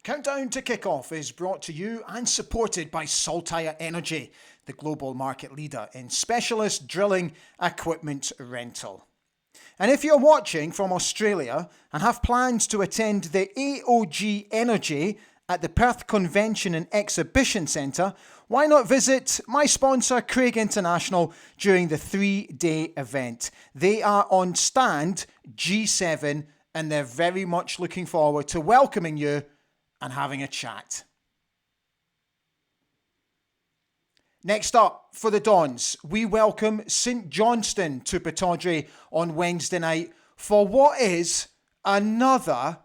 Countdown to Kickoff is brought to you and supported by Saltire Energy, the global market leader in specialist drilling equipment rental. And if you're watching from Australia and have plans to attend the AOG Energy at the Perth Convention and Exhibition Centre, why not visit my sponsor Craig International during the 3-day event? They are on stand G7 and they're very much looking forward to welcoming you and having a chat. Next up, for the Dons, we welcome St Johnston to Pittodrie on Wednesday night for what is another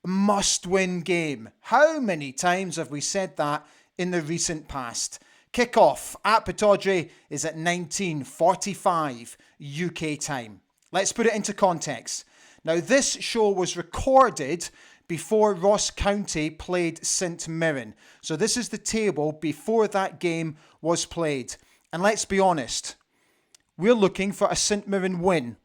must-win game. How many times have we said that in the recent past? Kick-off at Pittodrie is at 19:45 UK time. Let's put it into context. Now, this show was recorded before Ross County played St Mirren. So this is the table before that game was played. And let's be honest, we're looking for a St Mirren win.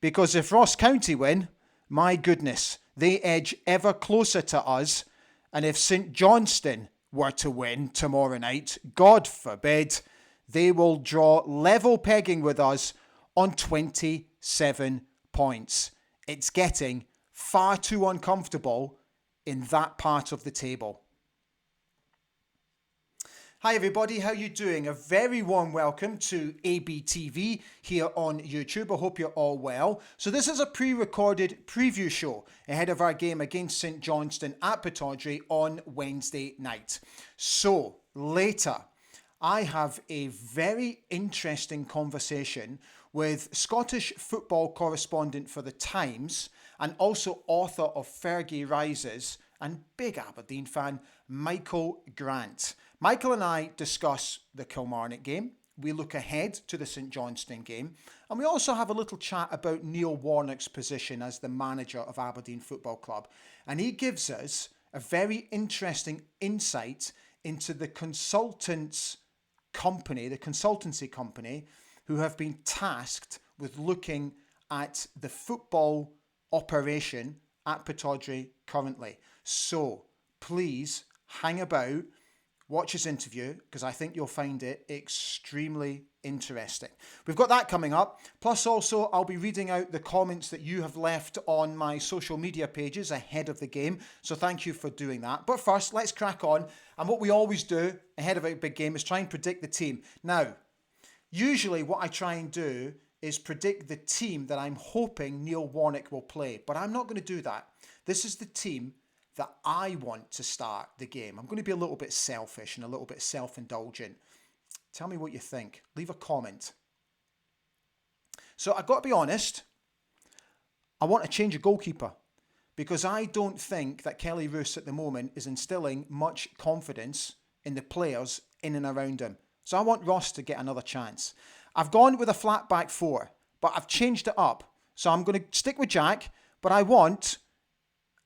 Because if Ross County win, my goodness, they edge ever closer to us. And if St Johnston were to win tomorrow night, God forbid, they will draw level pegging with us on 27 points. It's getting far too uncomfortable in that part of the table. Hi everybody, how you doing? A very warm welcome to ABTV here on YouTube. I hope you're all well. So this is a pre-recorded preview show ahead of our game against St Johnston at Pittodrie on Wednesday night. So later, I have a very interesting conversation with Scottish football correspondent for The Times and also author of Fergie Rises and big Aberdeen fan, Michael Grant. Michael and I discuss the Kilmarnock game. We look ahead to the St Johnstone game. And we also have a little chat about Neil Warnock's position as the manager of Aberdeen Football Club. And he gives us a very interesting insight into the consultancy company who have been tasked with looking at the football operation at Pittodrie currently. So please hang about, watch his interview, because I think you'll find it extremely interesting. We've got that coming up. Plus also, I'll be reading out the comments that you have left on my social media pages ahead of the game. So thank you for doing that. But first, let's crack on. And what we always do ahead of a big game is try and predict the team. Now, usually what I try and do is predict the team that I'm hoping Neil Warnock will play. But I'm not going to do that. This is the team that I want to start the game. I'm going to be a little bit selfish and a little bit self-indulgent. Tell me what you think. Leave a comment. So I've got to be honest. I want to change a goalkeeper because I don't think that Kelly Roos at the moment is instilling much confidence in the players in and around him. So I want Ross to get another chance. I've gone with a flat back four, but I've changed it up. So I'm going to stick with Jack, but I want,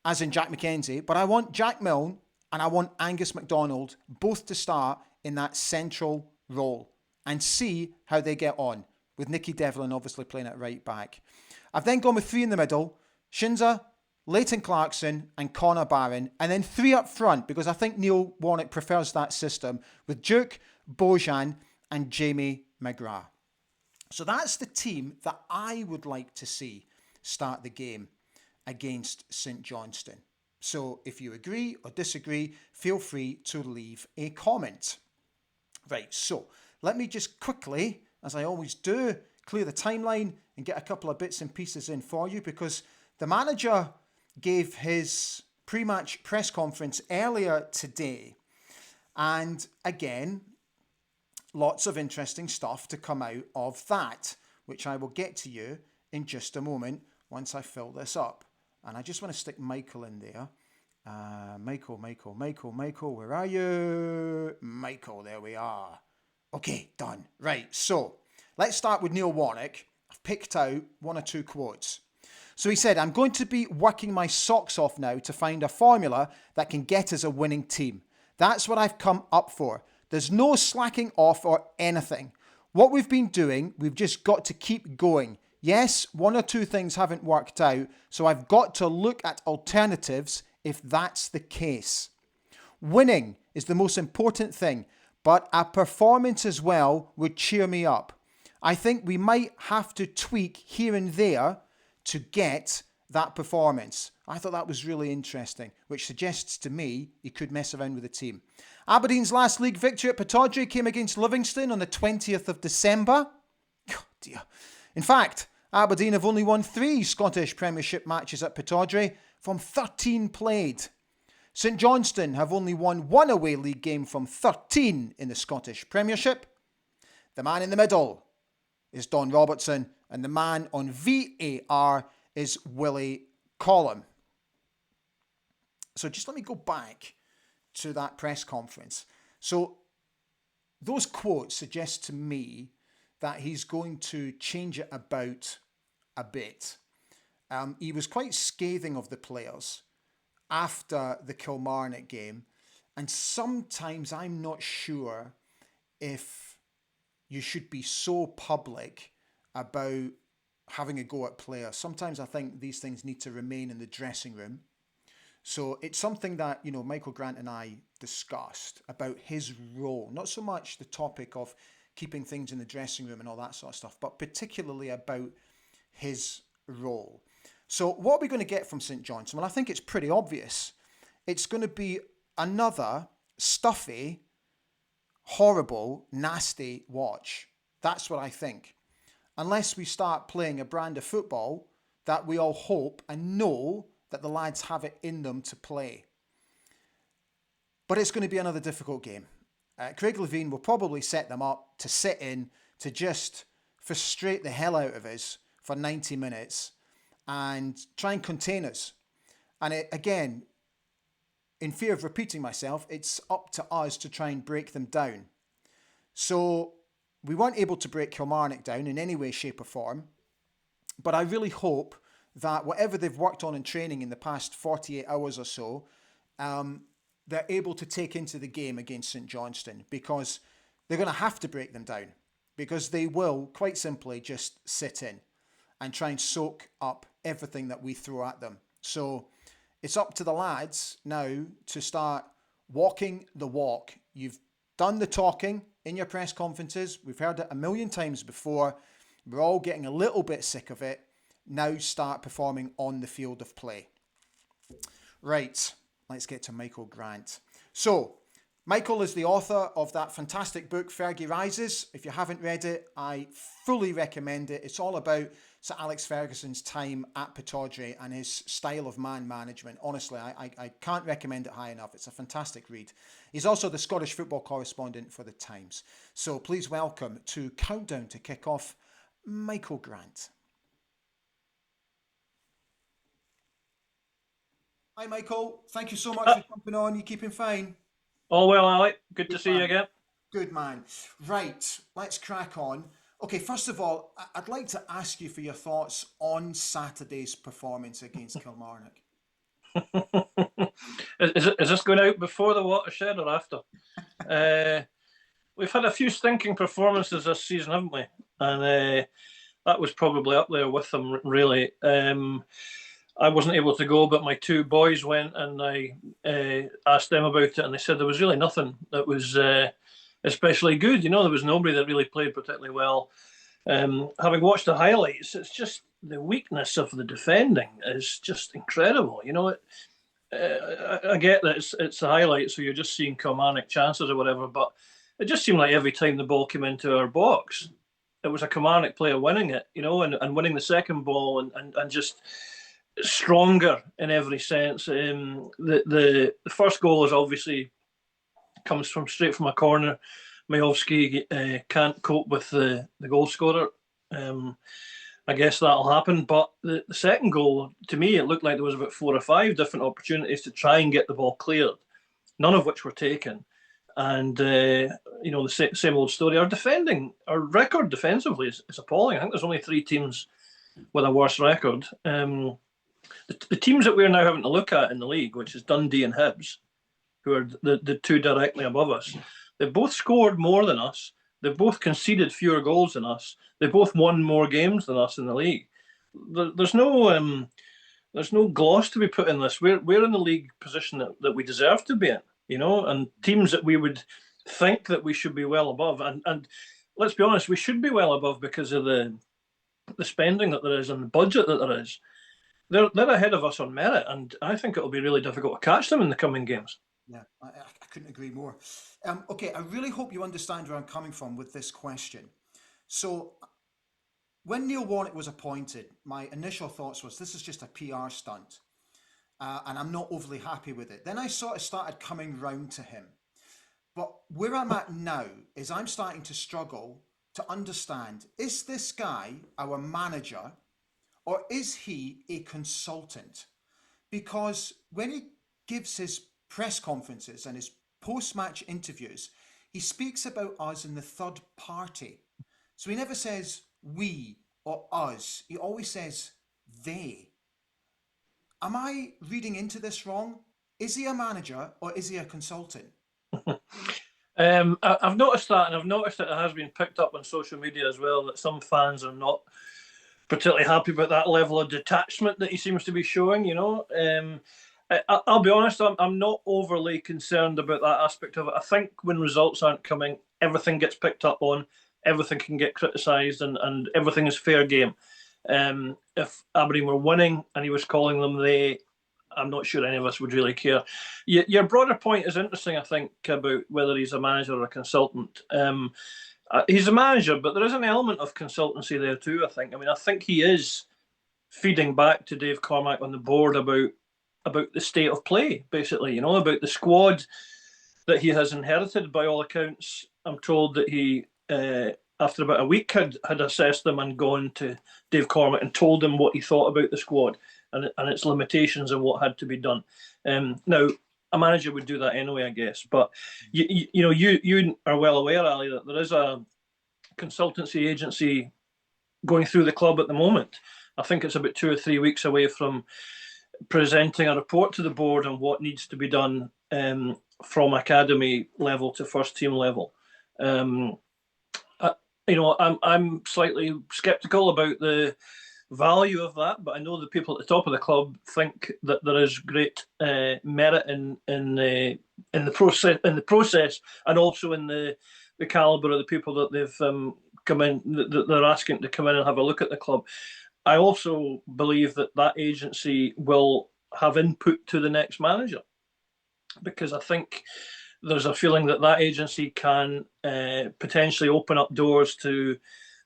as in Jack McKenzie, but I want Jack Milne and I want Angus MacDonald both to start in that central role and see how they get on, with Nicky Devlin obviously playing at right back. I've then gone with three in the middle, Shinza, Leighton Clarkson and Connor Barron, and then three up front because I think Neil Warnock prefers that system with Duke, Bojan and Jamie McGrath. So that's the team that I would like to see start the game against St Johnstone. So if you agree or disagree, feel free to leave a comment. Right, so let me just quickly, as I always do, clear the timeline and get a couple of bits and pieces in for you because the manager gave his pre-match press conference earlier today. And again, lots of interesting stuff to come out of that, which I will get to you in just a moment once I fill this up. And I just want to stick Michael in there. Michael, where are you? Michael, there we are. Okay, done. Right, so let's start with Neil Warnock. I've picked out one or two quotes. So he said, I'm going to be working my socks off now to find a formula that can get us a winning team. That's what I've come up for. There's no slacking off or anything. What we've been doing, we've just got to keep going. Yes, one or two things haven't worked out, so I've got to look at alternatives if that's the case. Winning is the most important thing, but a performance as well would cheer me up. I think we might have to tweak here and there to get that performance. I thought that was really interesting, which suggests to me he could mess around with the team. Aberdeen's last league victory at Pittodrie came against Livingston on the 20th of December. Oh dear. In fact, Aberdeen have only won 3 Scottish Premiership matches at Pittodrie from 13 played. St Johnston have only won 1 away league game from 13 in the Scottish Premiership. The man in the middle is Don Robertson, and the man on VAR is Willie Collum. So just let me go back to that press conference. So those quotes suggest to me that he's going to change it about a bit. He was quite scathing of the players after the Kilmarnock game, and sometimes I'm not sure if you should be so public about having a go at players. Sometimes I think these things need to remain in the dressing room. So it's something that, Michael Grant and I discussed about his role, not so much the topic of keeping things in the dressing room and all that sort of stuff, but particularly about his role. So what are we going to get from St Johnstone? Well, I think it's pretty obvious. It's going to be another stuffy, horrible, nasty watch. That's what I think. Unless we start playing a brand of football that we all hope and know that the lads have it in them to play. But it's going to be another difficult game. Craig Levein will probably set them up to sit in, to just frustrate the hell out of us for 90 minutes and try and contain us. And again, in fear of repeating myself, it's up to us to try and break them down. So we weren't able to break Kilmarnock down in any way, shape or form. But I really hope that whatever they've worked on in training in the past 48 hours or so, they're able to take into the game against St Johnstone, because they're going to have to break them down, because they will quite simply just sit in and try and soak up everything that we throw at them. So it's up to the lads now to start walking the walk. You've done the talking in your press conferences. We've heard it a million times before. We're all getting a little bit sick of it. Now start performing on the field of play. Right, let's get to Michael Grant. So, Michael is the author of that fantastic book, Fergie Rises. If you haven't read it, I fully recommend it. It's all about Sir Alex Ferguson's time at Pittodrie and his style of man management. Honestly, I can't recommend it high enough. It's a fantastic read. He's also the Scottish football correspondent for The Times. So please welcome to Countdown to Kickoff, Michael Grant. Hi, Michael. Thank you so much for jumping on. You keeping fine? Oh, well, Alec. Good to see you again. Good man. Right, let's crack on. Okay, first of all, I'd like to ask you for your thoughts on Saturday's performance against Kilmarnock. Is this going out before the watershed or after? We've had a few stinking performances this season, haven't we? And that was probably up there with them, really. I wasn't able to go, but my 2 boys went, and I asked them about it, and they said there was really nothing that was especially good. There was nobody that really played particularly well. Having watched the highlights, it's just the weakness of the defending is just incredible. I get that it's the highlights, so you're just seeing Kilmarnock chances or whatever, but it just seemed like every time the ball came into our box, it was a Kilmarnock player winning it, and winning the second ball and just stronger in every sense. The first goal is obviously comes straight from a corner. Majowski can't cope with the goal scorer. I guess that'll happen. But the second goal, to me, it looked like there was about 4 or 5 different opportunities to try and get the ball cleared, none of which were taken. And the same old story. Our record defensively is appalling. I think there's only 3 teams with a worse record. The teams that we're now having to look at in the league, which is Dundee and Hibs, who are the 2 directly above us, they've both scored more than us. They've both conceded fewer goals than us. They both won more games than us in the league. There's no There's no gloss to be put in this. We're in the league position that we deserve to be in, and teams that we would think that we should be well above. And let's be honest, we should be well above because of the spending that there is and the budget that there is. They're ahead of us on merit, and I think it'll be really difficult to catch them in the coming games. Yeah, I couldn't agree more. Okay, I really hope you understand where I'm coming from with this question. So, when Neil Warnock was appointed, my initial thoughts was this is just a PR stunt, and I'm not overly happy with it. Then I sort of started coming round to him. But where I'm at now is I'm starting to struggle to understand, is this guy our manager or is he a consultant? Because when he gives his press conferences and his post-match interviews, he speaks about us in the third party. So he never says we or us. He always says they. Am I reading into this wrong? Is he a manager or is he a consultant? I've noticed that, and I've noticed that it has been picked up on social media as well, that some fans are not particularly happy about that level of detachment that he seems to be showing. I'll be honest, I'm not overly concerned about that aspect of it. I think when results aren't coming, everything gets picked up on, everything can get criticised, and everything is fair game. If Aberdeen were winning and he was calling them they, I'm not sure any of us would really care. Your broader point is interesting, I think, about whether he's a manager or a consultant. He's a manager, but there is an element of consultancy there too, I think. I think he is feeding back to Dave Cormack on the board about the state of play, basically, about the squad that he has inherited. By all accounts, I'm told that he, after about a week, had assessed them and gone to Dave Cormack and told him what he thought about the squad and its limitations and what had to be done. Now, a manager would do that anyway, I guess. But you are well aware, Ali, that there is a consultancy agency going through the club at the moment. I think it's about 2 or 3 weeks away from presenting a report to the board on what needs to be done from academy level to first team level. I'm slightly sceptical about the value of that, but I know the people at the top of the club think that there is great merit in the process, and also in the calibre of the people that they've come in, that they're asking to come in and have a look at the club. I also believe that agency will have input to the next manager, because I think there's a feeling that agency can potentially open up doors to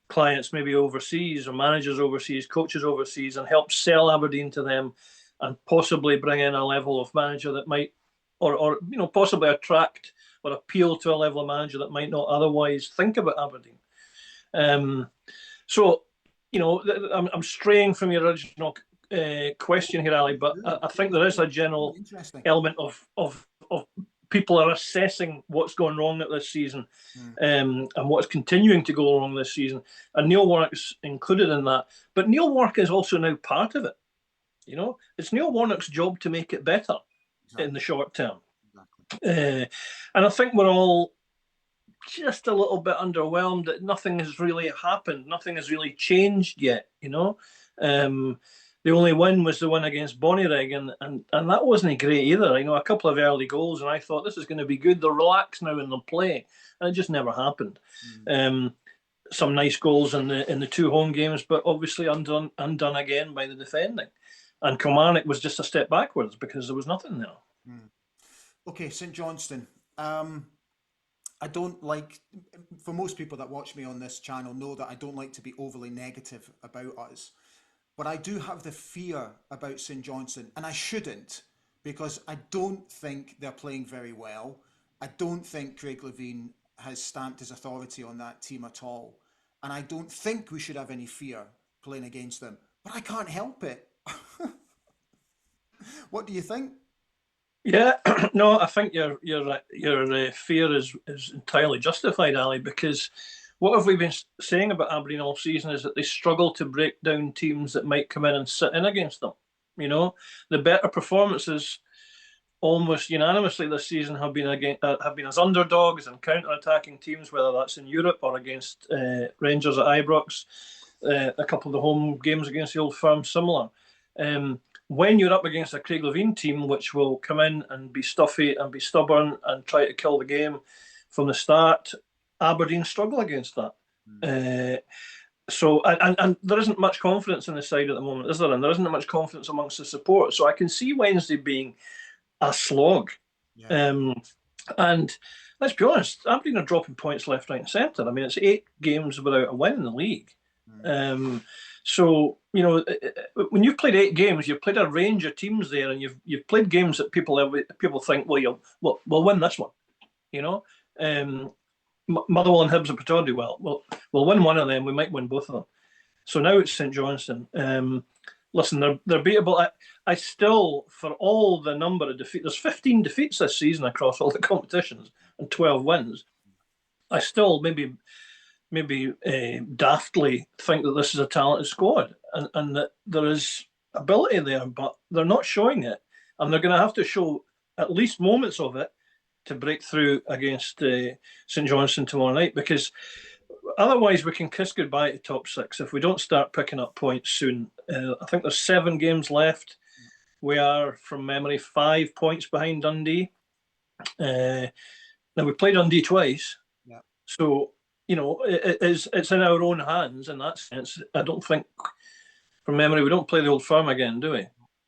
clients maybe overseas, or managers overseas, coaches overseas, and help sell Aberdeen to them, and possibly bring in a level of manager that might, or possibly attract or appeal to a level of manager that might not otherwise think about Aberdeen. So, I'm straying from your original question here, Ali, but I think there is a general element of people are assessing what's going wrong at this season, and what's continuing to go wrong this season. And Neil Warnock's included in that. But Neil Warnock is also now part of it. It's Neil Warnock's job to make it better in the short term. And I think we're all just a little bit underwhelmed that nothing has really happened. Nothing has really changed yet, The only win was the win against Bonnyrigg, and that wasn't great either. A couple of early goals, and I thought this is going to be good. They're relaxed now in the play, and it just never happened. Some nice goals in the 2 home games, but obviously undone again by the defending. And Kilmarnock was just a step backwards because there was nothing there. Okay, St Johnston. I don't like, for most people that watch me on this channel know that I don't like to be overly negative about us. But I do have the fear about St Johnstone, and I shouldn't, because I don't think they're playing very well. I don't think Craig Levein has stamped his authority on that team at all. And I don't think we should have any fear playing against them. But I can't help it. What do you think? Yeah, no, I think your fear is entirely justified, Ali, because what have we been saying about Aberdeen all season is that they struggle to break down teams that might come in and sit in against them. The better performances almost unanimously this season have been as underdogs and counter-attacking teams, whether that's in Europe or against Rangers at Ibrox, a couple of the home games against the Old Firm similar. when you're up against a Craig Levein team, which will come in and be stuffy and be stubborn and try to kill the game from the start, Aberdeen struggle against that. And there isn't much confidence in the side at the moment, is there? And there isn't much confidence amongst the support. So I can see Wednesday being a slog. Yeah. And let's be honest, Aberdeen are dropping points left, right, and centre. I mean, it's 8 games without a win in the league. So, you know, when you've played 8 games, you've played a range of teams there, and you've played games that people think, well, we'll win this one. You know, Motherwell and Hibs and Pittodrie, we'll win one of them. We might win both of them. So now it's St Johnstone. Listen, they're beatable. I still, for all the number of defeats, there's 15 defeats this season across all the competitions and 12 wins. I still maybe daftly think that this is a talented squad and that there is ability there, but they're not showing it. And they're going to have to show at least moments of it to break through against St Johnstone tomorrow night, because otherwise we can kiss goodbye to top 6 if we don't start picking up points soon. I think there's 7 games left. We are, from memory, 5 points behind Dundee. Now, we played Dundee twice. Yeah. So, you know, it's in our own hands in that sense. I don't think, from memory, we don't play the Old Firm again, do we?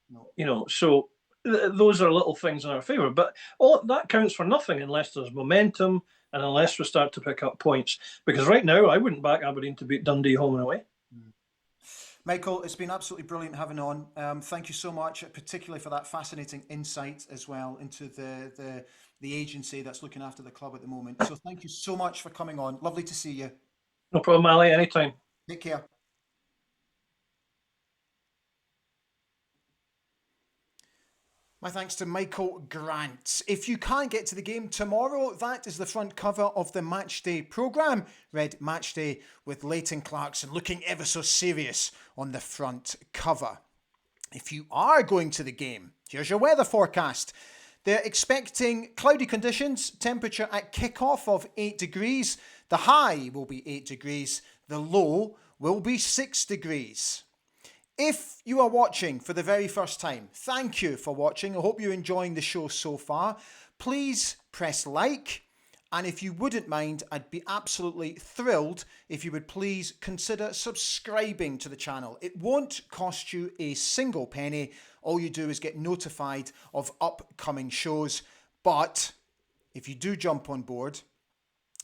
No. You know, so those are little things in our favour. But all that counts for nothing unless there's momentum and unless we start to pick up points. Because right now, I wouldn't back Aberdeen to beat Dundee home and away. Michael, it's been absolutely brilliant having on. Thank you so much, particularly for that fascinating insight as well into the agency that's looking after the club at the moment. So thank you so much for coming on. Lovely to see you. No problem, Ali. Anytime. Take care. My thanks to Michael Grant. If you can't get to the game tomorrow, that is the front cover of the Matchday programme. Red Matchday with Leighton Clarkson looking ever so serious on the front cover. If you are going to the game, here's your weather forecast. They're expecting cloudy conditions, temperature at kickoff of 8 degrees. The high will be 8 degrees. The low will be 6 degrees. If you are watching for the very first time, thank you for watching. I hope you're enjoying the show so far. Please press like. And if you wouldn't mind, I'd be absolutely thrilled if you would please consider subscribing to the channel. It won't cost you a single penny. All you do is get notified of upcoming shows. But if you do jump on board,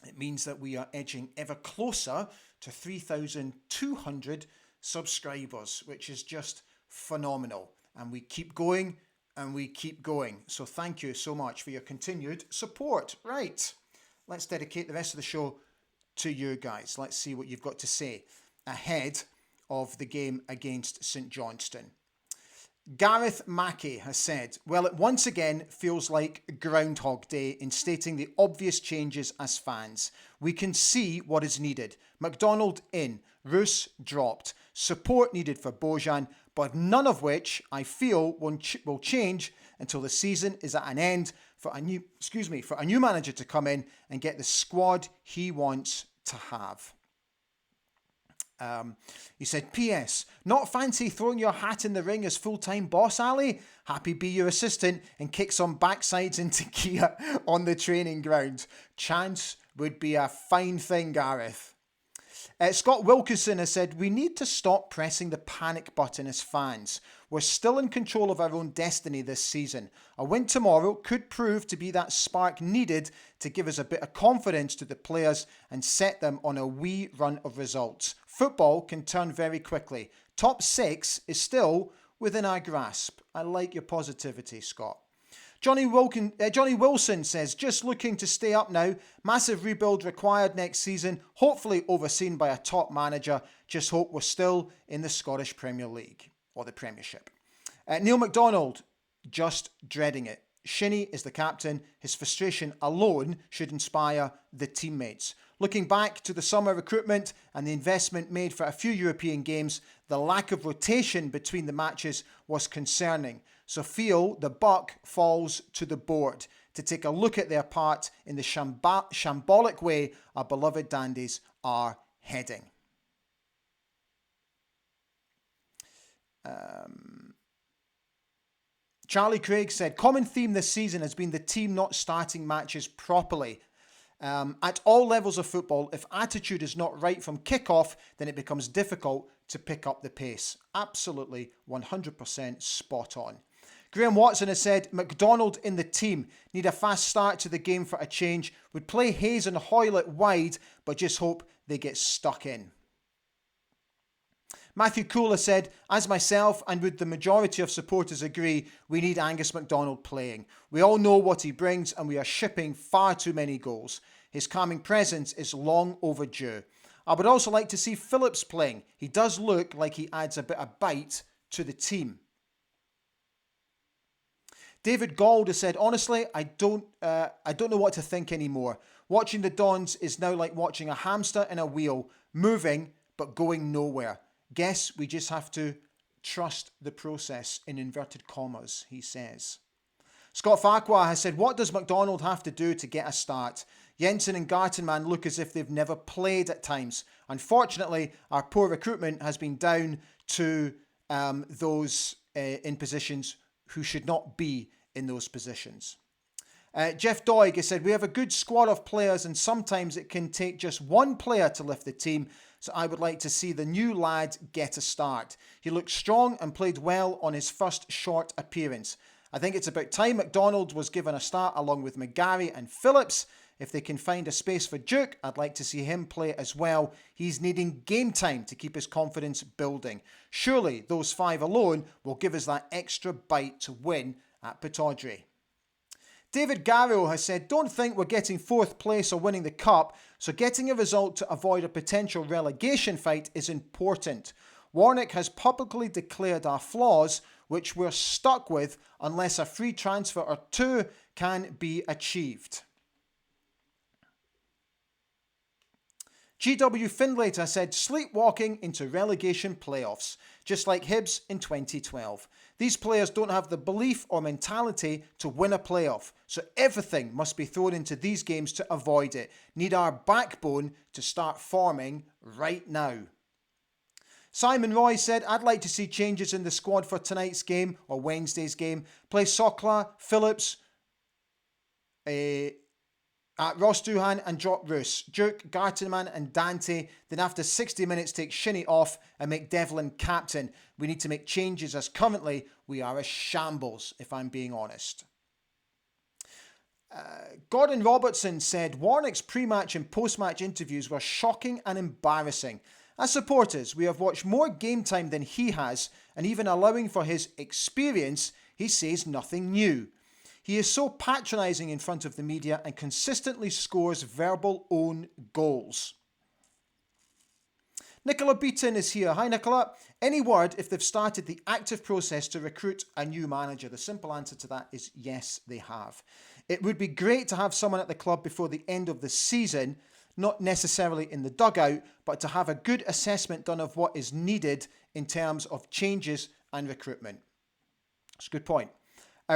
it means that we are edging ever closer to 3,200 subscribers, which is just phenomenal. And we keep going and we keep going. So thank you so much for your continued support. Right, let's dedicate the rest of the show to you guys. Let's see what you've got to say ahead of the game against St Johnstone. Gareth Mackey has said, well, it once again feels like Groundhog Day in stating the obvious changes as fans. We can see what is needed. McDonald in, Roos dropped, support needed for Bojan, but none of which I feel will change until the season is at an end for a new manager to come in and get the squad he wants to have. He said, P.S. Not fancy throwing your hat in the ring as full-time boss, Ali? Happy be your assistant and kick some backsides into gear on the training ground. Chance would be a fine thing, Gareth. Scott Wilkinson has said, we need to stop pressing the panic button as fans. We're still in control of our own destiny this season. A win tomorrow could prove to be that spark needed to give us a bit of confidence to the players and set them on a wee run of results. Football can turn very quickly. Top 6 is still within our grasp. I like your positivity, Scott. Johnny Wilson says, just looking to stay up now. Massive rebuild required next season. Hopefully overseen by a top manager. Just hope we're still in the Scottish Premier League or the Premiership. Neil MacDonald, just dreading it. Shinnie is the captain. His frustration alone should inspire the teammates. Looking back to the summer recruitment and the investment made for a few European games, the lack of rotation between the matches was concerning. So feel the buck falls to the board to take a look at their part in the shambolic way our beloved dandies are heading. Charlie Craig said, common theme this season has been the team not starting matches properly. At all levels of football, if attitude is not right from kick-off, then it becomes difficult to pick up the pace. Absolutely 100% spot on. Graham Watson has said, McDonald in the team need a fast start to the game for a change. Would play Hayes and Hoylett wide, but just hope they get stuck in. Matthew Cooler said, as myself and would the majority of supporters agree, we need Angus MacDonald playing. We all know what he brings and we are shipping far too many goals. His calming presence is long overdue. I would also like to see Phillips playing. He does look like he adds a bit of bite to the team. David Gold has said, honestly, I don't know what to think anymore. Watching the Dons is now like watching a hamster in a wheel, moving but going nowhere. Guess we just have to trust the process, in inverted commas, he says. Scott Farquhar has said, what does McDonald have to do to get a start? Jensen and Gartenmann look as if they've never played at times. Unfortunately, our poor recruitment has been down to those in positions who should not be in those positions. Jeff Doig has said, we have a good squad of players and sometimes it can take just one player to lift the team, so I would like to see the new lad get a start. He looked strong and played well on his first short appearance. I think it's about time McDonald was given a start along with McGarry and Phillips. If they can find a space for Duke, I'd like to see him play as well. He's needing game time to keep his confidence building. Surely those five alone will give us that extra bite to win at Pittodrie. David Garrow has said, don't think we're getting fourth place or winning the cup, so getting a result to avoid a potential relegation fight is important. Warnock has publicly declared our flaws, which we're stuck with unless a free transfer or two can be achieved. GW Findlater said, sleepwalking into relegation playoffs, just like Hibs in 2012. These players don't have the belief or mentality to win a playoff, so everything must be thrown into these games to avoid it. Need our backbone to start forming right now. Simon Roy said, I'd like to see changes in the squad for tonight's game or Wednesday's game. Play Sokla, Phillips, Ross Doohan and drop Roos, Duke, Gartenmann and Dante. Then after 60 minutes take Shinnie off and make Devlin captain. We need to make changes as currently we are a shambles, if I'm being honest. Gordon Robertson said, Warnock's pre-match and post-match interviews were shocking and embarrassing. As supporters, we have watched more game time than he has, and even allowing for his experience, he says nothing new. He is so patronising in front of the media and consistently scores verbal own goals. Nicola Beaton is here. Hi, Nicola. Any word if they've started the active process to recruit a new manager? The simple answer to that is yes, they have. It would be great to have someone at the club before the end of the season, not necessarily in the dugout, but to have a good assessment done of what is needed in terms of changes and recruitment. That's a good point.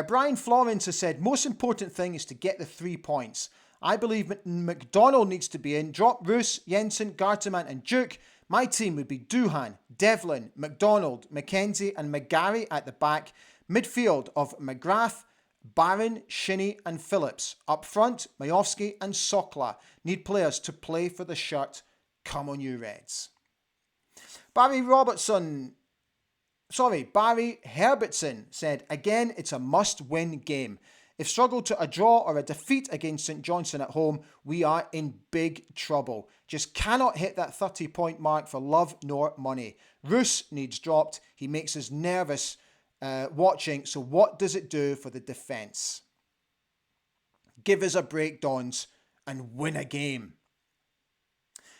Brian Florence has said, most important thing is to get the 3 points. I believe McDonald needs to be in. Drop Roos, Jensen, Gartenmann and Duke. My team would be Doohan, Devlin, McDonald, McKenzie and McGarry at the back. Midfield of McGrath, Barron, Shinnie and Phillips. Up front, Majowski and Sokla. Need players to play for the shirt. Come on you Reds. Barry Herbertson said, again, it's a must-win game. If struggled to a draw or a defeat against St Johnstone at home, we are in big trouble. Just cannot hit that 30-point mark for love nor money. Roos needs dropped. He makes us nervous watching, so what does it do for the defence? Give us a break, Dons, and win a game.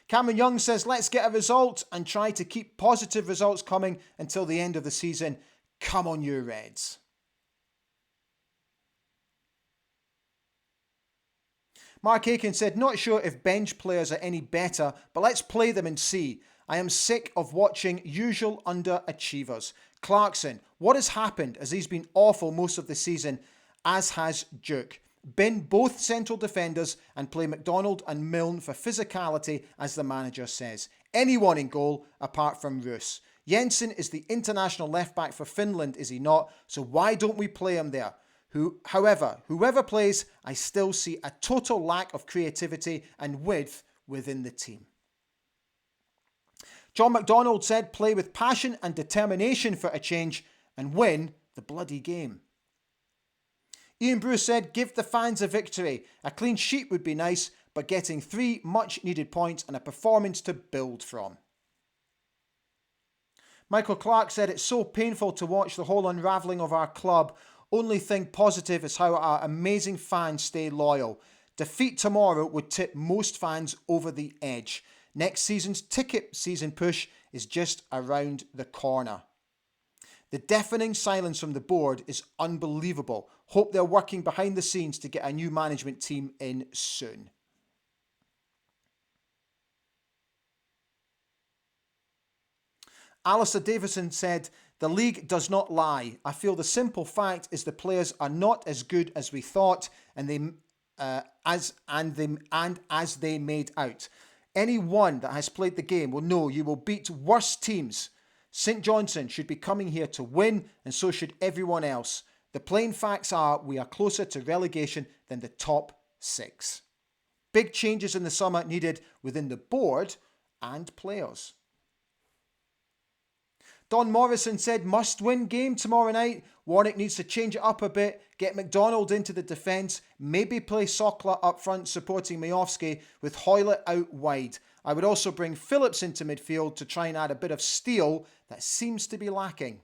Cameron Young says, let's get a result and try to keep positive results coming until the end of the season. Come on, you Reds. Mark Aiken said, not sure if bench players are any better, but let's play them and see. I am sick of watching usual underachievers. Clarkson, what has happened as he's been awful most of the season, as has Duke. Bin both central defenders and play McDonald and Milne for physicality, as the manager says. Anyone in goal apart from Roos. Jensen is the international left-back for Finland, is he not? So why don't we play him there? However, whoever plays, I still see a total lack of creativity and width within the team. John McDonald said, play with passion and determination for a change and win the bloody game. Ian Bruce said, give the fans a victory. A clean sheet would be nice, but getting 3 much needed points and a performance to build from. Michael Clark said, it's so painful to watch the whole unravelling of our club. Only thing positive is how our amazing fans stay loyal. Defeat tomorrow would tip most fans over the edge. Next season's ticket season push is just around the corner. The deafening silence from the board is unbelievable. Hope they're working behind the scenes to get a new management team in soon. Alistair Davison said, the league does not lie. I feel the simple fact is the players are not as good as we thought and as they made out. Anyone that has played the game will know you will beat worse teams. St Johnstone should be coming here to win, and so should everyone else. The plain facts are we are closer to relegation than the top 6. Big changes in the summer needed within the board and players. Don Morrison said, must-win game tomorrow night. Warnock needs to change it up a bit, get McDonald into the defence, maybe play Sokla up front supporting Majowski with Hoylett out wide. I would also bring Phillips into midfield to try and add a bit of steel that seems to be lacking.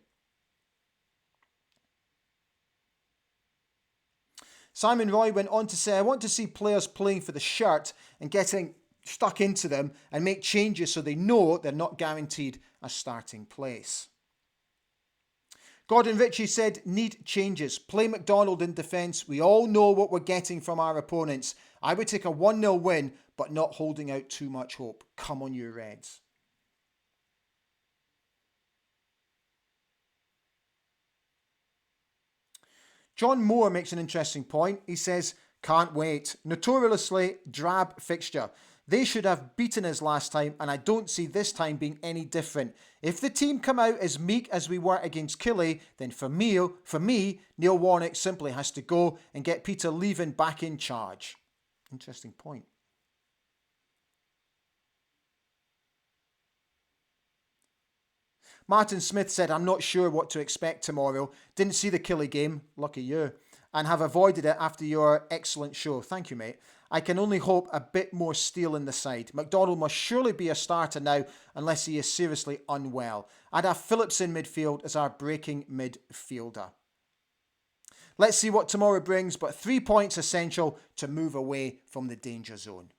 Simon Roy went on to say, I want to see players playing for the shirt and getting stuck into them and make changes so they know they're not guaranteed a starting place. Gordon Ritchie said, need changes. Play McDonald in defence. We all know what we're getting from our opponents. I would take a 1-0 win, but not holding out too much hope. Come on, you Reds. John Moore makes an interesting point. He says, can't wait. Notoriously drab fixture. They should have beaten us last time, and I don't see this time being any different. If the team come out as meek as we were against Killie, then for me, Neil Warnock simply has to go and get Peter Leven back in charge. Interesting point. Martin Smith said, I'm not sure what to expect tomorrow. Didn't see the Killie game, lucky you, and have avoided it after your excellent show. Thank you, mate. I can only hope a bit more steel in the side. McDonald must surely be a starter now unless he is seriously unwell. I'd have Phillips in midfield as our breaking midfielder. Let's see what tomorrow brings, but 3 points essential to move away from the danger zone.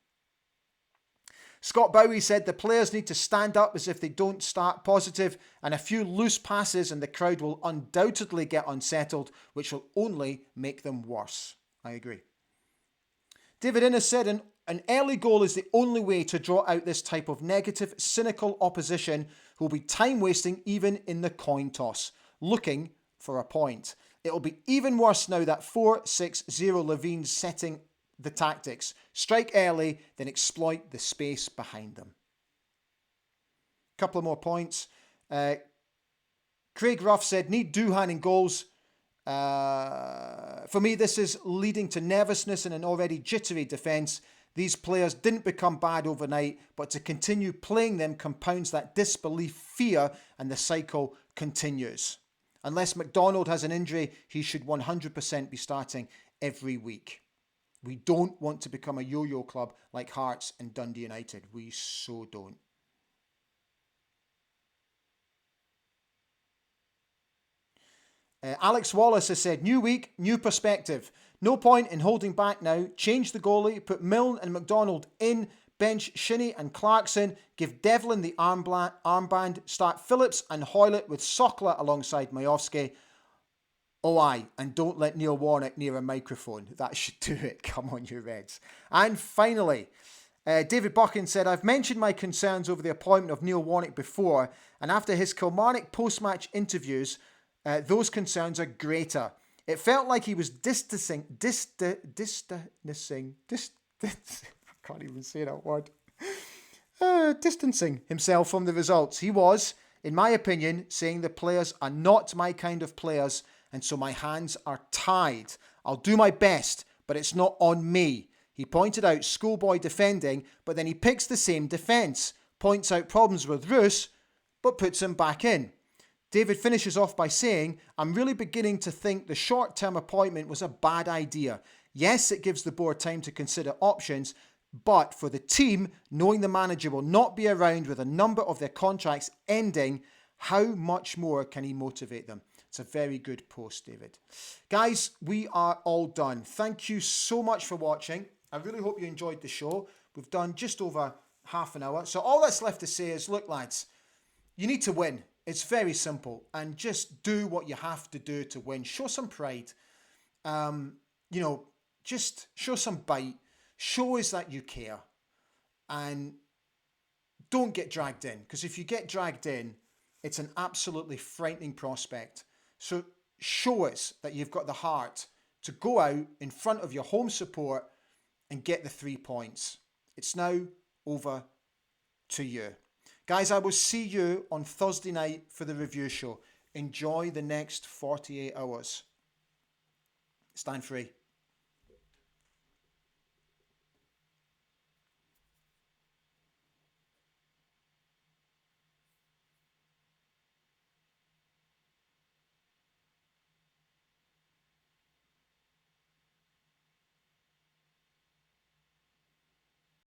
Scott Bowie said the players need to stand up as if they don't start positive, and a few loose passes and the crowd will undoubtedly get unsettled, which will only make them worse. I agree. David Innes said an early goal is the only way to draw out this type of negative, cynical opposition who will be time-wasting even in the coin toss, looking for a point. It'll be even worse now that 4-6-0 Levine's setting the tactics. Strike early, then exploit the space behind them. Couple of more points. Craig Ruff said, need Doohan in goals. For me, this is leading to nervousness in an already jittery defence. These players didn't become bad overnight, but to continue playing them compounds that disbelief, fear, and the cycle continues. Unless McDonald has an injury, he should 100% be starting every week. We don't want to become a yo-yo club like Hearts and Dundee United. We so don't. Alex Wallace has said, new week, new perspective. No point in holding back now. Change the goalie, put Milne and McDonald in, bench Shinnie and Clarkson, give Devlin the armband, start Phillips and Hoylett with Sokla alongside Majowski. Oh aye, and don't let Neil Warnock near a microphone. That should do it. Come on, you Reds. And finally, David Buchan said, I've mentioned my concerns over the appointment of Neil Warnock before, and after his Kilmarnock post-match interviews, those concerns are greater. It felt like he was distancing, I can't even say that word, distancing himself from the results. He was, in my opinion, saying the players are not my kind of players, and so my hands are tied. I'll do my best, but it's not on me. He pointed out schoolboy defending, but then he picks the same defence, points out problems with Roos, but puts him back in. David finishes off by saying, I'm really beginning to think the short-term appointment was a bad idea. Yes, it gives the board time to consider options, but for the team, knowing the manager will not be around with a number of their contracts ending, how much more can he motivate them? It's a very good post, David. Guys, we are all done. Thank you so much for watching. I really hope you enjoyed the show. We've done just over half an hour. So all that's left to say is, look, lads, you need to win. It's very simple. And just do what you have to do to win. Show some pride. Just show some bite. Show us that you care. And don't get dragged in. Because if you get dragged in, it's an absolutely frightening prospect. So show us that you've got the heart to go out in front of your home support and get the 3 points. It's now over to you. Guys, I will see you on Thursday night for the review show. Enjoy the next 48 hours. Stand free.